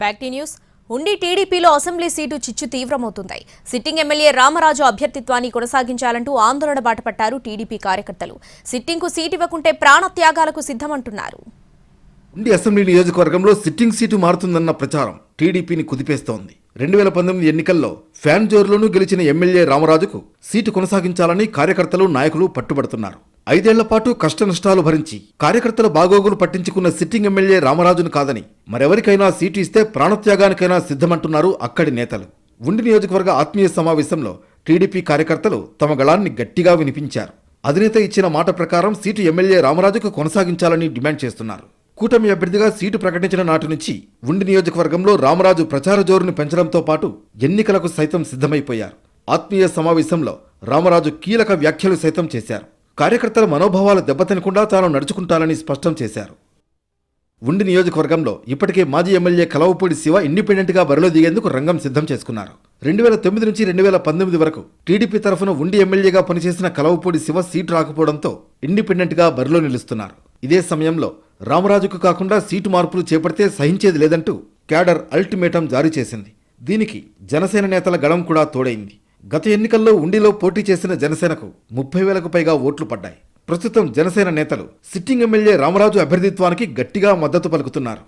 ఫ్యాక్టీ news. ఉండి టీడీపీలో assembly seat చిచ్చు తీవ్రమవుతుంది. సిట్టింగ్ ఎమ్మెల్యే రామరాజు అభ్యర్థిత్వాన్ని కొనసాగించాలంటూ ఆందోళన బాటపట్టారు టీడీపీ కార్యకర్తలు. సిట్టింగ్కు సీటు ఇవ్వకుంటే ప్రాణత్యాగాలకు సిద్ధమంటున్నారు. ఉండి అసెంబ్లీ నియోజకవర్గంలో సిట్టింగ్ సీటు మారుతుందన్న ప్రచారం టీడీపీని కుదిపేస్తోంది. 2019 ఎన్నికల్లో ఫ్యాన్ జోరులోనూ గెలిచిన ఎమ్మెల్యే రామరాజుకు సీటు కొనసాగించాలని కార్యకర్తలు, నాయకులు పట్టుబడుతున్నారు. 5 ఏళ్ల పాటు కష్టనష్టాలు భరించి కార్యకర్తల బాగోగులు పట్టించుకున్న సిట్టింగ్ ఎమ్మెల్యే రామరాజును కాదని మరెవరికైనా సీటు ఇస్తే ప్రాణత్యాగానికైనా సిద్ధమంటున్నారు అక్కడి నేతలు. ఉండి నియోజకవర్గ ఆత్మీయ సమావేశంలో టీడీపీ కార్యకర్తలు తమ గళాన్ని గట్టిగా వినిపించారు. అధినేత ఇచ్చిన మాట ప్రకారం సీటు ఎమ్మెల్యే రామరాజుకు కొనసాగించాలని డిమాండ్ చేస్తున్నారు. కూటమి అభ్యర్థిగా సీటు ప్రకటించిన నాటి నుంచి ఉండి నియోజకవర్గంలో రామరాజు ప్రచార జోరును పెంచడంతో పాటు ఎన్నికలకు సైతం సిద్ధమైపోయారు. ఆత్మీయ సమావేశంలో రామరాజు కీలక వ్యాఖ్యలు సైతం చేశారు. కార్యకర్తల మనోభావాలు దెబ్బతినకుండా తాను నడుచుకుంటానని స్పష్టం చేశారు. ఉండి నియోజకవర్గంలో ఇప్పటికే మాజీ ఎమ్మెల్యే కలవపూడి శివ ఇండిపెండెంట్గా బరిలో దిగేందుకు రంగం సిద్ధం చేసుకున్నారు. 2009 నుంచి 2019 వరకు టీడీపీ తరఫున ఉండి ఎమ్మెల్యేగా పనిచేసిన కలవపూడి శివ సీటు రాకపోవడంతో ఇండిపెండెంట్గా బరిలో నిలుస్తున్నారు. ఇదే సమయంలో రామరాజుకు కాకుండా సీటు మార్పులు చేపడితే సహించేది లేదంటూ క్యాడర్ అల్టిమేటం జారీ చేసింది. దీనికి జనసేన నేతల గళం కూడా తోడైంది. గత ఎన్నికల్లో ఉండిలో పోటీ చేసిన జనసేనకు 30,000కు పైగా ఓట్లు పడ్డాయి. ప్రస్తుతం జనసేన నేతలు సిట్టింగ్ ఎమ్మెల్యే రామరాజు అభ్యర్థిత్వానికి గట్టిగా మద్దతు పలుకుతున్నారు.